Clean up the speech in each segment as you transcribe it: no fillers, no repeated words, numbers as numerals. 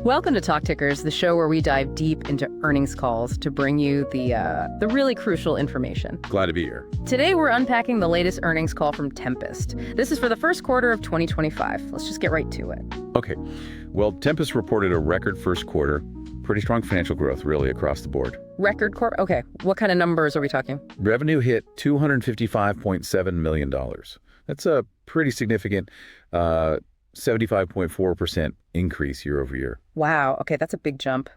Welcome to Talk Tickers, the show where we dive deep into earnings calls to bring you the really crucial information. Glad to be here. Today, we're unpacking the latest earnings call from Tempus. This is for the first quarter of 2025. Let's just get right to it. Okay. Well, Tempus reported a record first quarter. Pretty strong financial growth, really, across the board. Record corp? Okay. What kind of numbers are we talking? Revenue hit $255.7 million. That's a pretty significant 75.4% increase year over year. Wow. Okay, that's a big jump.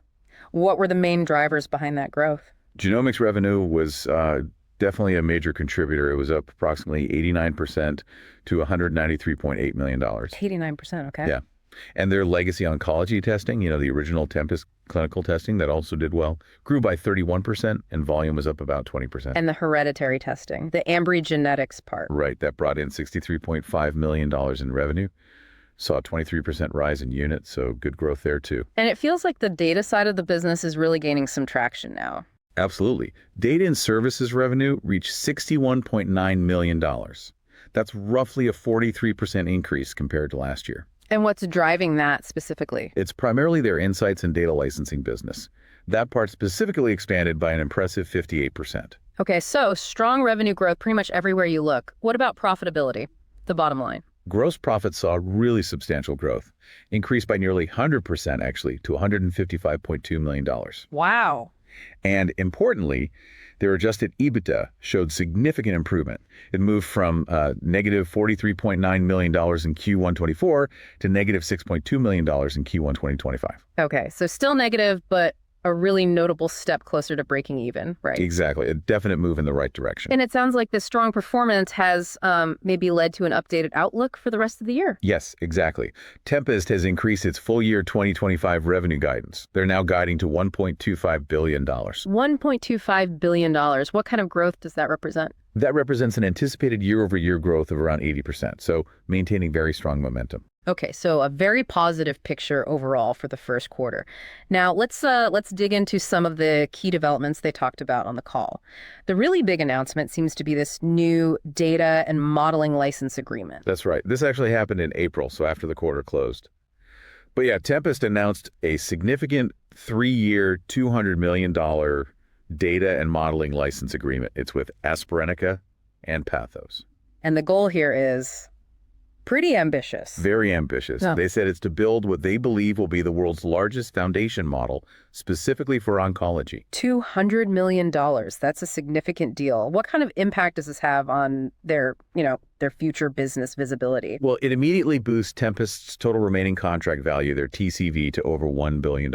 What were the main drivers behind that growth? Genomics revenue was definitely a major contributor. It was up approximately 89% to $193.8 million. 89%, okay. Yeah. And their legacy oncology testing, the original Tempus clinical testing that also did well, grew by 31% and volume was up about 20%. And the hereditary testing, the Ambry genetics part. Right. That brought in $63.5 million in revenue. Saw a 23% rise in units, so good growth there too. And it feels like the data side of the business is really gaining some traction now. Absolutely. Data and services revenue reached $61.9 million. That's roughly a 43% increase compared to last year. And what's driving that specifically? It's primarily their insights and data licensing business. That part specifically expanded by an impressive 58%. Okay, so strong revenue growth pretty much everywhere you look. What about profitability, the bottom line? Gross profit saw really substantial growth, increased by nearly 100% actually to $155.2 million. Wow. And importantly, their adjusted EBITDA showed significant improvement. It moved from negative $43.9 million in Q1 24 to negative $6.2 million in Q1 2025. Okay, so still negative, but a really notable step closer to breaking even, right? Exactly, a definite move in the right direction. And it sounds like this strong performance has maybe led to an updated outlook for the rest of the year. Yes, exactly. Tempus has increased its full year 2025 revenue guidance. They're now guiding to $1.25 billion. $1.25 billion. What kind of growth does that represent? That represents an anticipated year-over-year growth of around 80%, so maintaining very strong momentum. Okay, so a very positive picture overall for the first quarter. Now, let's dig into some of the key developments they talked about on the call. The really big announcement seems to be this new data and modeling license agreement. That's right. This actually happened in April, so after the quarter closed. But yeah, Tempus announced a significant 3-year, $200 million data and modeling license agreement. It's with AstraZeneca and Pathos. And the goal here is pretty ambitious. Very ambitious. Yeah. They said it's to build what they believe will be the world's largest foundation model specifically for oncology. $200 million. That's a significant deal. What kind of impact does this have on their future business visibility? Well, it immediately boosts Tempest's total remaining contract value, their TCV, to over $1 billion.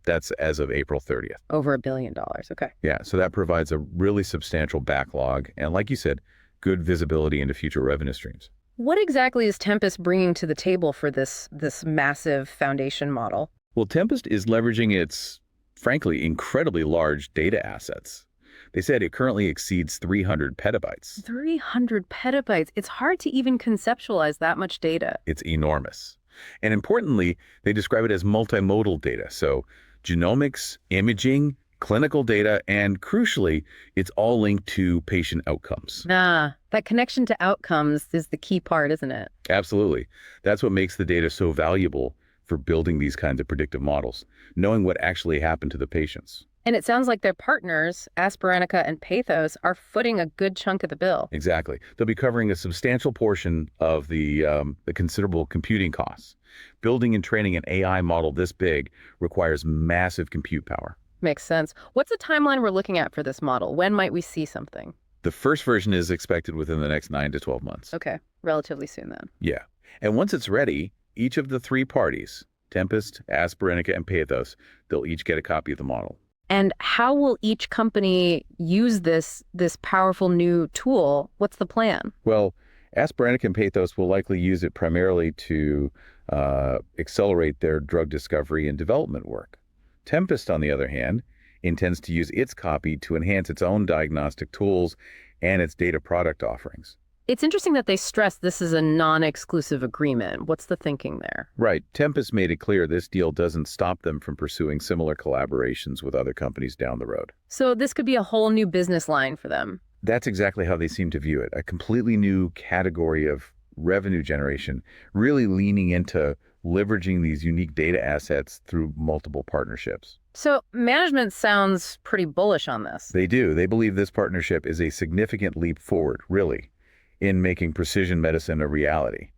That's as of April 30th. Over $1 billion. Okay. Yeah, so that provides a really substantial backlog and, like you said, good visibility into future revenue streams. What exactly is Tempus bringing to the table for this massive foundation model? Well, Tempest is leveraging its, frankly, incredibly large data assets. They said it currently exceeds 300 petabytes. 300 petabytes. It's hard to even conceptualize that much data. It's enormous. And importantly, they describe it as multimodal data. So genomics, imaging, clinical data, and crucially, it's all linked to patient outcomes. That connection to outcomes is the key part, isn't it? Absolutely. That's what makes the data so valuable for building these kinds of predictive models, knowing what actually happened to the patients. And it sounds like their partners, AstraZeneca and Pathos, are footing a good chunk of the bill. Exactly. They'll be covering a substantial portion of the considerable computing costs. Building and training an AI model this big requires massive compute power. Makes sense. What's the timeline we're looking at for this model? When might we see something? The first version is expected within the next 9 to 12 months. Okay, relatively soon then. Yeah. And once it's ready, each of the 3 parties, Tempest, AstraZeneca, and Pathos, they'll each get a copy of the model. And how will each company use this powerful new tool? What's the plan? Well, AstraZeneca and Pathos will likely use it primarily to accelerate their drug discovery and development work. Tempest, on the other hand, intends to use its copy to enhance its own diagnostic tools and its data product offerings. It's interesting that they stress this is a non-exclusive agreement. What's the thinking there? Right. Tempest made it clear this deal doesn't stop them from pursuing similar collaborations with other companies down the road. So this could be a whole new business line for them. That's exactly how they seem to view it. A completely new category of revenue generation, really leaning into leveraging these unique data assets through multiple partnerships. So management sounds pretty bullish on this. They do. They believe this partnership is a significant leap forward, really, in making precision medicine a reality,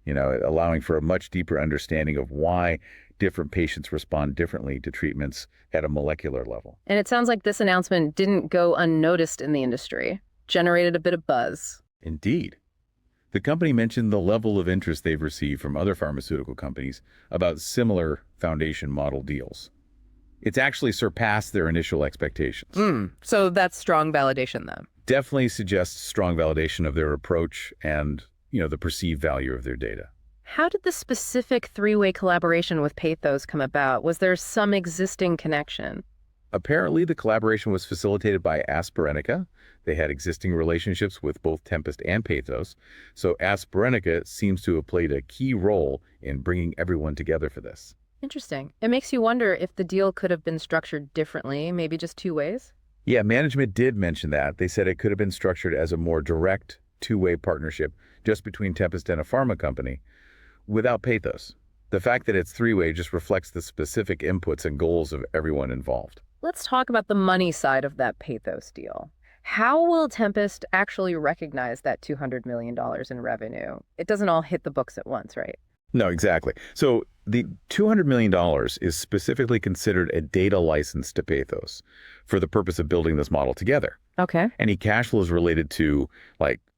allowing for a much deeper understanding of why different patients respond differently to treatments at a molecular level. And it sounds like this announcement didn't go unnoticed in the industry, generated a bit of buzz. Indeed. The company mentioned the level of interest they've received from other pharmaceutical companies about similar foundation model deals. It's actually surpassed their initial expectations. So that's strong validation then. Definitely suggests strong validation of their approach and, the perceived value of their data. How did the specific three-way collaboration with Pathos come about? Was there some existing connection? Apparently, the collaboration was facilitated by AstraZeneca. They had existing relationships with both Tempus and Pathos, so AstraZeneca seems to have played a key role in bringing everyone together for this. Interesting. It makes you wonder if the deal could have been structured differently, maybe just two ways? Yeah, management did mention that. They said it could have been structured as a more direct two-way partnership just between Tempus and a pharma company without Pathos. The fact that it's three-way just reflects the specific inputs and goals of everyone involved. Let's talk about the money side of that Pathos deal. How will Tempus actually recognize that $200 million in revenue? It doesn't all hit the books at once, right? No, exactly. So the $200 million is specifically considered a data license to Pathos for the purpose of building this model together. Okay. Any cash flows related to,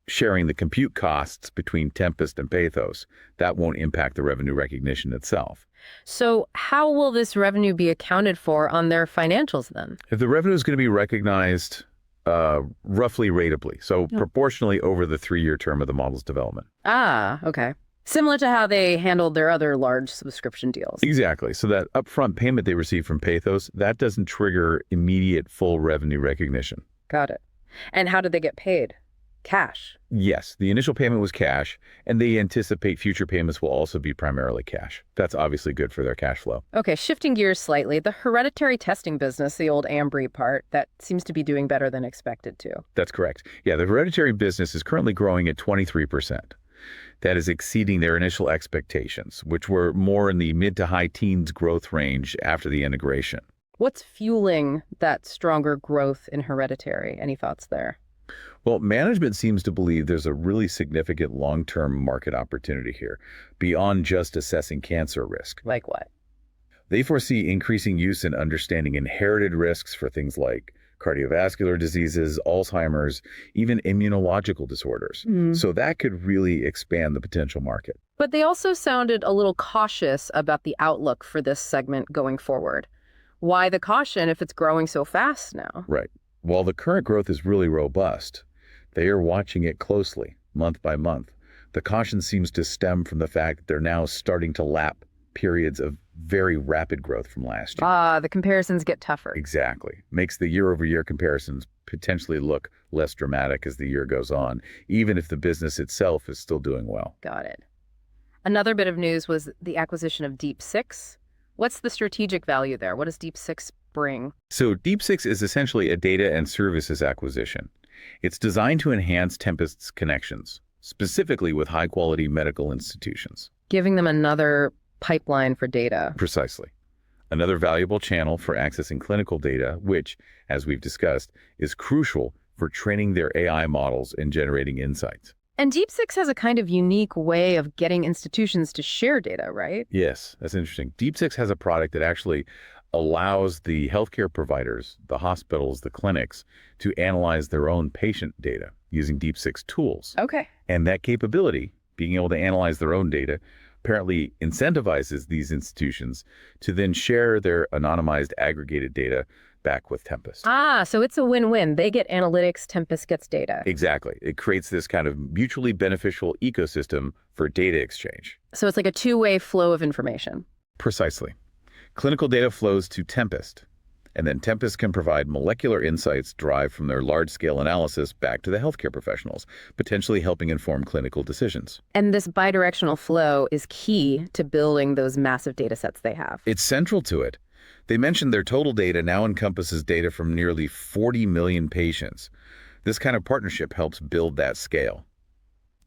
sharing the compute costs between Tempus and Pathos, that won't impact the revenue recognition itself. So how will this revenue be accounted for on their financials then? If the revenue is going to be recognized roughly ratably, so proportionally over the 3-year term of the model's development. Ah, okay. Similar to how they handled their other large subscription deals. Exactly. So that upfront payment they received from Pathos, that doesn't trigger immediate full revenue recognition. Got it. And how did they get paid? Cash? Yes, the initial payment was cash, and they anticipate future payments will also be primarily cash. That's obviously good for their cash flow. Okay, shifting gears slightly, the hereditary testing business, the old Ambry part, that seems to be doing better than expected too. That's correct. Yeah, the hereditary business is currently growing at 23%. That is exceeding their initial expectations, which were more in the mid to high teens growth range after the integration. What's fueling that stronger growth in hereditary? Any thoughts there? Well, management seems to believe there's a really significant long-term market opportunity here, beyond just assessing cancer risk. Like what? They foresee increasing use in understanding inherited risks for things like cardiovascular diseases, Alzheimer's, even immunological disorders. So that could really expand the potential market. But they also sounded a little cautious about the outlook for this segment going forward. Why the caution if it's growing so fast now? Right. While the current growth is really robust, they are watching it closely, month by month. The caution seems to stem from the fact that they're now starting to lap periods of very rapid growth from last year. Ah, the comparisons get tougher. Exactly. Makes the year-over-year comparisons potentially look less dramatic as the year goes on, even if the business itself is still doing well. Got it. Another bit of news was the acquisition of Deep Six. What's the strategic value there? What does Deep Six bring? So Deep Six is essentially a data and services acquisition. It's designed to enhance Tempest's connections, specifically with high-quality medical institutions. Giving them another pipeline for data. Precisely. Another valuable channel for accessing clinical data, which, as we've discussed, is crucial for training their AI models and generating insights. And Deep Six has a kind of unique way of getting institutions to share data, right? Yes, that's interesting. Deep Six has a product that actually allows the healthcare providers, the hospitals, the clinics, to analyze their own patient data using Deep Six tools. Okay. And that capability, being able to analyze their own data, apparently incentivizes these institutions to then share their anonymized aggregated data back with Tempus. Ah, so it's a win-win. They get analytics, Tempus gets data. Exactly. It creates this kind of mutually beneficial ecosystem for data exchange. So it's like a two-way flow of information. Precisely. Clinical data flows to Tempest, and then Tempest can provide molecular insights derived from their large-scale analysis back to the healthcare professionals, potentially helping inform clinical decisions. And this bidirectional flow is key to building those massive data sets they have. It's central to it. They mentioned their total data now encompasses data from nearly 40 million patients. This kind of partnership helps build that scale.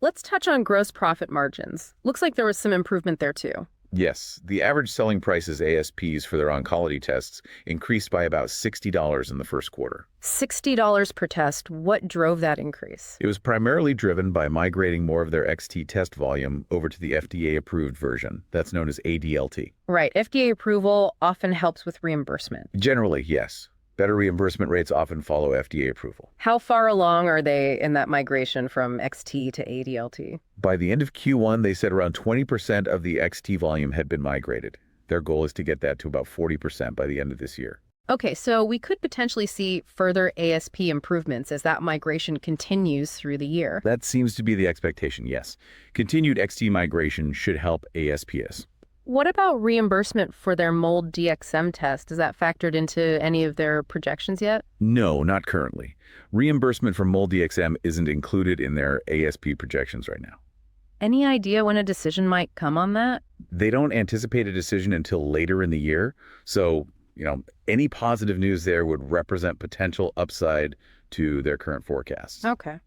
Let's touch on gross profit margins. Looks like there was some improvement there too. Yes, the average selling prices ASPs for their oncology tests increased by about $60 in the first quarter. $60 per test. What drove that increase? It was primarily driven by migrating more of their XT test volume over to the FDA-approved version. That's known as ADLT. Right. FDA approval often helps with reimbursement. Generally, yes. Better reimbursement rates often follow FDA approval. How far along are they in that migration from XT to ADLT? By the end of Q1, they said around 20% of the XT volume had been migrated. Their goal is to get that to about 40% by the end of this year. Okay, so we could potentially see further ASP improvements as that migration continues through the year. That seems to be the expectation, yes. Continued XT migration should help ASPs. What about reimbursement for their mold DXM test? Is that factored into any of their projections yet? No, not currently. Reimbursement for MolDXM isn't included in their ASP projections right now. Any idea when a decision might come on that? They don't anticipate a decision until later in the year, so, any positive news there would represent potential upside to their current forecasts. Okay.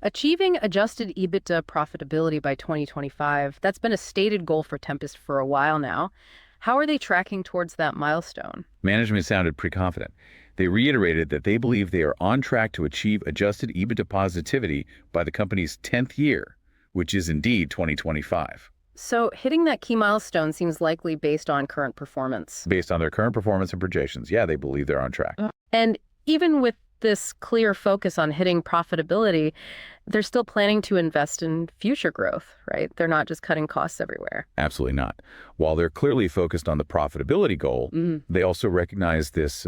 Achieving adjusted EBITDA profitability by 2025, that's been a stated goal for Tempus for a while now. How are they tracking towards that milestone? Management sounded pretty confident. They reiterated that they believe they are on track to achieve adjusted EBITDA positivity by the company's 10th year, which is indeed 2025. So hitting that key milestone seems likely based on current performance. Based on their current performance and projections, yeah, they believe they're on track. And even with this clear focus on hitting profitability, they're still planning to invest in future growth, right? They're not just cutting costs everywhere. Absolutely not. While they're clearly focused on the profitability goal, they also recognize this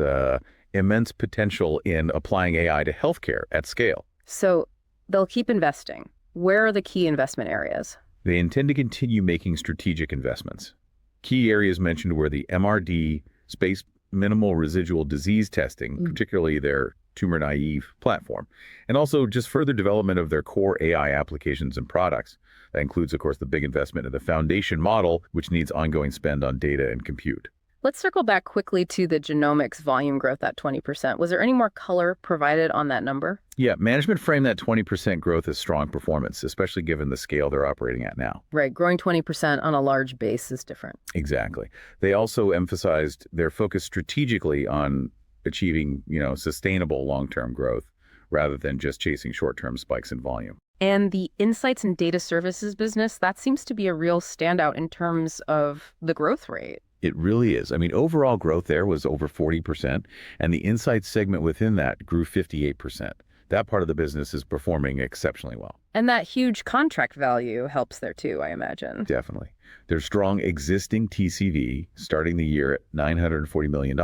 immense potential in applying AI to healthcare at scale. So they'll keep investing. Where are the key investment areas? They intend to continue making strategic investments. Key areas mentioned were the MRD, space minimal residual disease testing, particularly their tumor-naive platform, and also just further development of their core AI applications and products. That includes, of course, the big investment in the foundation model, which needs ongoing spend on data and compute. Let's circle back quickly to the genomics volume growth at 20%. Was there any more color provided on that number? Yeah, management framed that 20% growth as strong performance, especially given the scale they're operating at now. Right, growing 20% on a large base is different. Exactly. They also emphasized their focus strategically on achieving, sustainable long-term growth rather than just chasing short-term spikes in volume. And the insights and data services business, that seems to be a real standout in terms of the growth rate. It really is. I mean, overall growth there was over 40%, and the insights segment within that grew 58%. That part of the business is performing exceptionally well. And that huge contract value helps there too, I imagine. Definitely. Their strong existing TCV, starting the year at $940 million,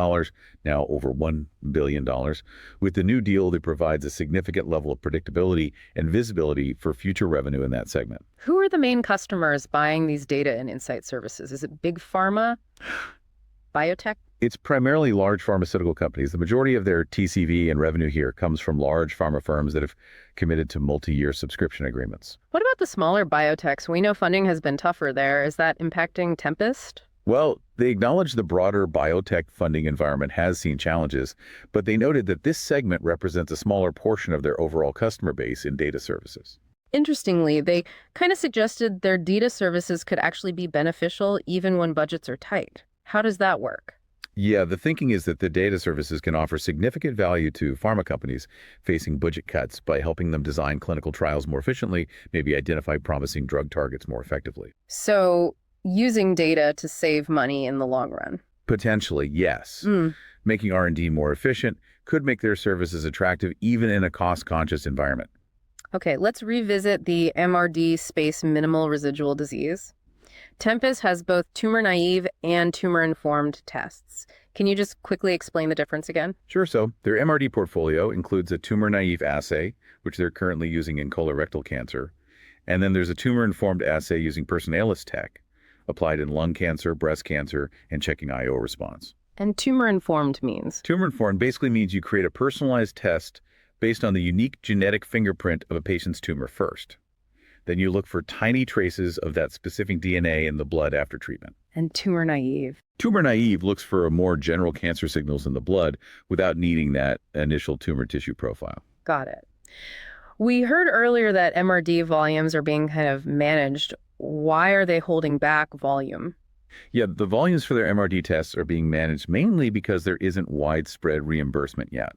now over $1 billion. With the new deal that provides a significant level of predictability and visibility for future revenue in that segment. Who are the main customers buying these data and insight services? Is it big pharma? Biotech? It's primarily large pharmaceutical companies. The majority of their TCV and revenue here comes from large pharma firms that have committed to multi-year subscription agreements. What about the smaller biotechs? We know funding has been tougher there. Is that impacting Tempest? Well, they acknowledge the broader biotech funding environment has seen challenges, but they noted that this segment represents a smaller portion of their overall customer base in data services. Interestingly, they kind of suggested their data services could actually be beneficial even when budgets are tight. How does that work? Yeah, the thinking is that the data services can offer significant value to pharma companies facing budget cuts by helping them design clinical trials more efficiently, maybe identify promising drug targets more effectively. So using data to save money in the long run. Potentially, yes. Making R&D more efficient could make their services attractive even in a cost-conscious environment. Okay, let's revisit the MRD space minimal residual disease. Tempus has both tumor-naive and tumor-informed tests. Can you just quickly explain the difference again? Sure. So their MRD portfolio includes a tumor-naive assay, which they're currently using in colorectal cancer. And then there's a tumor-informed assay using Personalis tech, applied in lung cancer, breast cancer, and checking IO response. And tumor-informed means? Tumor-informed basically means you create a personalized test based on the unique genetic fingerprint of a patient's tumor first. Then you look for tiny traces of that specific DNA in the blood after treatment. And tumor-naive? Tumor-naive looks for more general cancer signals in the blood without needing that initial tumor tissue profile. Got it. We heard earlier that MRD volumes are being kind of managed. Why are they holding back volume? Yeah, the volumes for their MRD tests are being managed mainly because there isn't widespread reimbursement yet.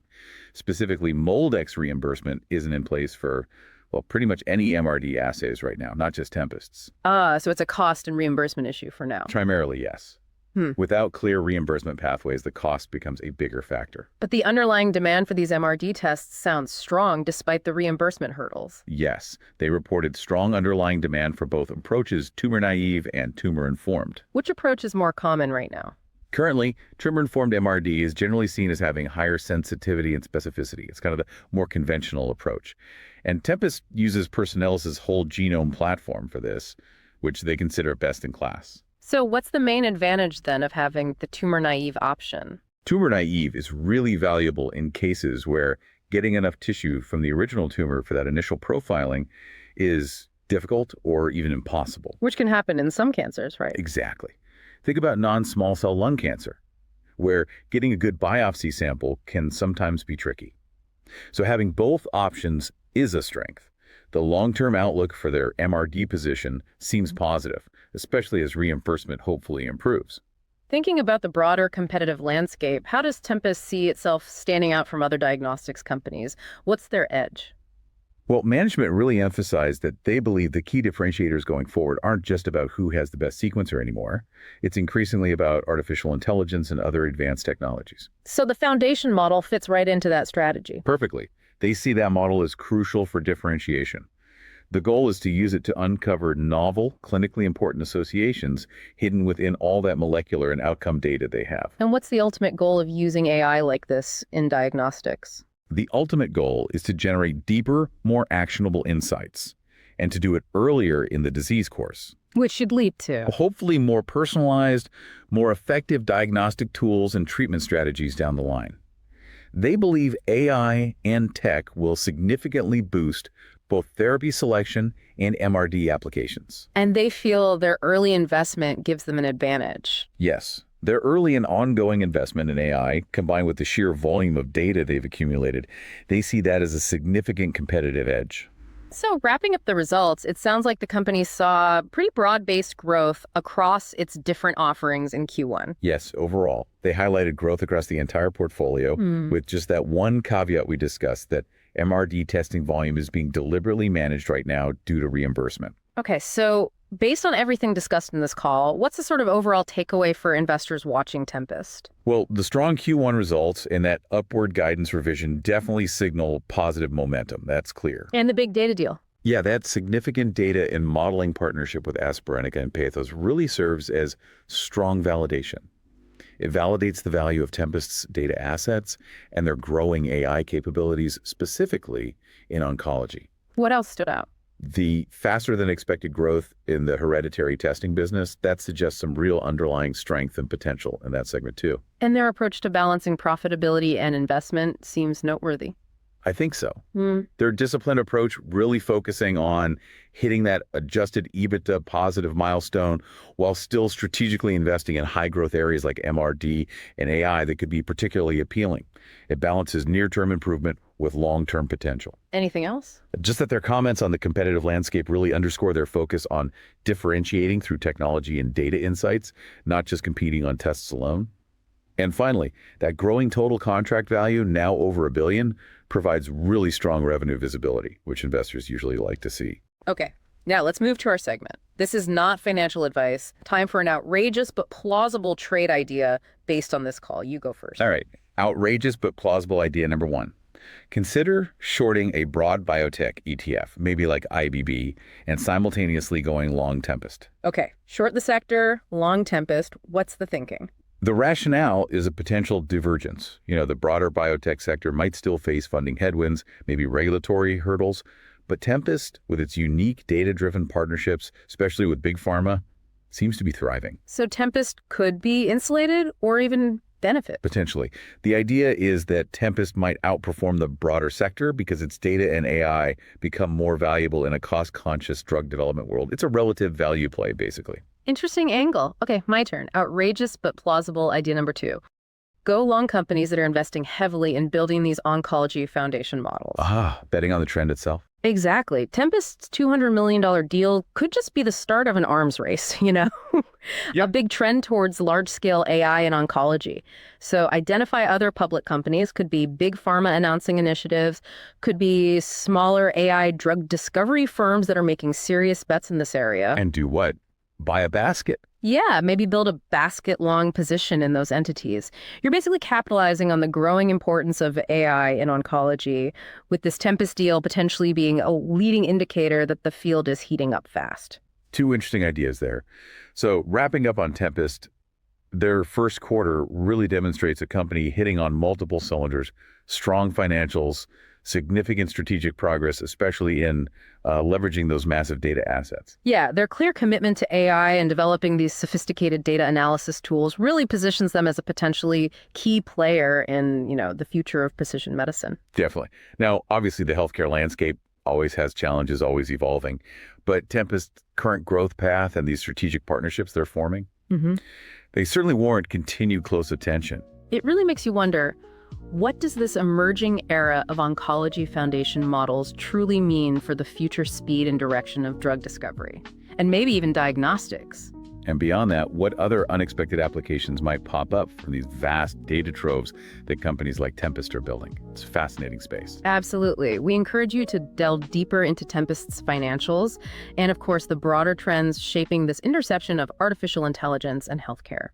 Specifically, MolDX reimbursement isn't in place for, well, pretty much any MRD assays right now, not just Tempest's. So it's a cost and reimbursement issue for now. Primarily, yes. Hmm. Without clear reimbursement pathways, the cost becomes a bigger factor. But the underlying demand for these MRD tests sounds strong despite the reimbursement hurdles. Yes, they reported strong underlying demand for both approaches, tumor-naive and tumor-informed. Which approach is more common right now? Currently, tumor-informed MRD is generally seen as having higher sensitivity and specificity. It's kind of the more conventional approach. And Tempus uses Personalis's whole genome platform for this, which they consider best in class. So what's the main advantage then of having the tumor-naive option? Tumor-naive is really valuable in cases where getting enough tissue from the original tumor for that initial profiling is difficult or even impossible. Which can happen in some cancers, right? Exactly. Think about non-small cell lung cancer, where getting a good biopsy sample can sometimes be tricky. So having both options is a strength. The long-term outlook for their MRD position seems positive, especially as reimbursement hopefully improves. Thinking about the broader competitive landscape, how does Tempus see itself standing out from other diagnostics companies? What's their edge? Well, management really emphasized that they believe the key differentiators going forward aren't just about who has the best sequencer anymore. It's increasingly about artificial intelligence and other advanced technologies. So the foundation model fits right into that strategy. Perfectly. They see that model as crucial for differentiation. The goal is to use it to uncover novel, clinically important associations hidden within all that molecular and outcome data they have. And what's the ultimate goal of using AI like this in diagnostics? The ultimate goal is to generate deeper, more actionable insights, and to do it earlier in the disease course. Which should lead to? Hopefully more personalized, more effective diagnostic tools and treatment strategies down the line. They believe AI and tech will significantly boost both therapy selection and MRD applications. And they feel their early investment gives them an advantage. Yes, their early and ongoing investment in AI, combined with the sheer volume of data they've accumulated, they see that as a significant competitive edge. So wrapping up the results, it sounds like the company saw pretty broad-based growth across its different offerings in Q1. Yes, overall, they highlighted growth across the entire portfolio with just that one caveat we discussed, that MRD testing volume is being deliberately managed right now due to reimbursement. Okay, so based on everything discussed in this call, what's the sort of overall takeaway for investors watching Tempest? Well, the strong Q1 results and that upward guidance revision definitely signal positive momentum. That's clear. And the big data deal. Yeah, that significant data and modeling partnership with AstraZeneca and Pathos really serves as strong validation. It validates the value of Tempest's data assets and their growing AI capabilities, specifically in oncology. What else stood out? The faster than expected growth in the hereditary testing business, that suggests some real underlying strength and potential in that segment too. And their approach to balancing profitability and investment seems noteworthy. I think so. Their disciplined approach really focusing on hitting that adjusted EBITDA positive milestone while still strategically investing in high growth areas like MRD and AI that could be particularly appealing. It balances near-term improvement with long-term potential. Anything else? Just that their comments on the competitive landscape really underscore their focus on differentiating through technology and data insights, not just competing on tests alone. And finally, that growing total contract value, now over $1 billion, provides really strong revenue visibility, which investors usually like to see. Okay, now let's move to our segment. This is not financial advice. Time for an outrageous but plausible trade idea based on this call. You go first. All right, outrageous but plausible idea number one. Consider shorting a broad biotech ETF, maybe like IBB, and simultaneously going long Tempest. Okay, short the sector, long Tempest. What's the thinking? The rationale is a potential divergence. The broader biotech sector might still face funding headwinds, maybe regulatory hurdles, but Tempest, with its unique data-driven partnerships, especially with big pharma, seems to be thriving. So Tempest could be insulated or even benefit? Potentially. The idea is that Tempest might outperform the broader sector because its data and AI become more valuable in a cost-conscious drug development world. It's a relative value play, basically. Interesting angle. Okay, my turn. Outrageous but plausible idea number two. Go long companies that are investing heavily in building these oncology foundation models. Betting on the trend itself. Exactly. Tempest's $200 million deal could just be the start of an arms race, a Yep. big trend towards large-scale AI in oncology. So identify other public companies, could be big pharma announcing initiatives, could be smaller AI drug discovery firms that are making serious bets in this area. And do what? Buy a basket. Yeah, maybe build a basket-long position in those entities. You're basically capitalizing on the growing importance of AI in oncology, with this Tempest deal potentially being a leading indicator that the field is heating up fast. Two interesting ideas there. So wrapping up on Tempest, their first quarter really demonstrates a company hitting on multiple cylinders, strong financials, significant strategic progress, especially in leveraging those massive data assets. Yeah, their clear commitment to AI and developing these sophisticated data analysis tools really positions them as a potentially key player in, the future of precision medicine. Definitely. Now, obviously, the healthcare landscape always has challenges, always evolving, but Tempest's current growth path and these strategic partnerships they're forming, hmm they certainly warrant continued close attention. It really makes you wonder, what does this emerging era of oncology foundation models truly mean for the future speed and direction of drug discovery? And maybe even diagnostics? And beyond that, what other unexpected applications might pop up from these vast data troves that companies like Tempest are building? It's a fascinating space. Absolutely. We encourage you to delve deeper into Tempest's financials and, of course, the broader trends shaping this intersection of artificial intelligence and healthcare.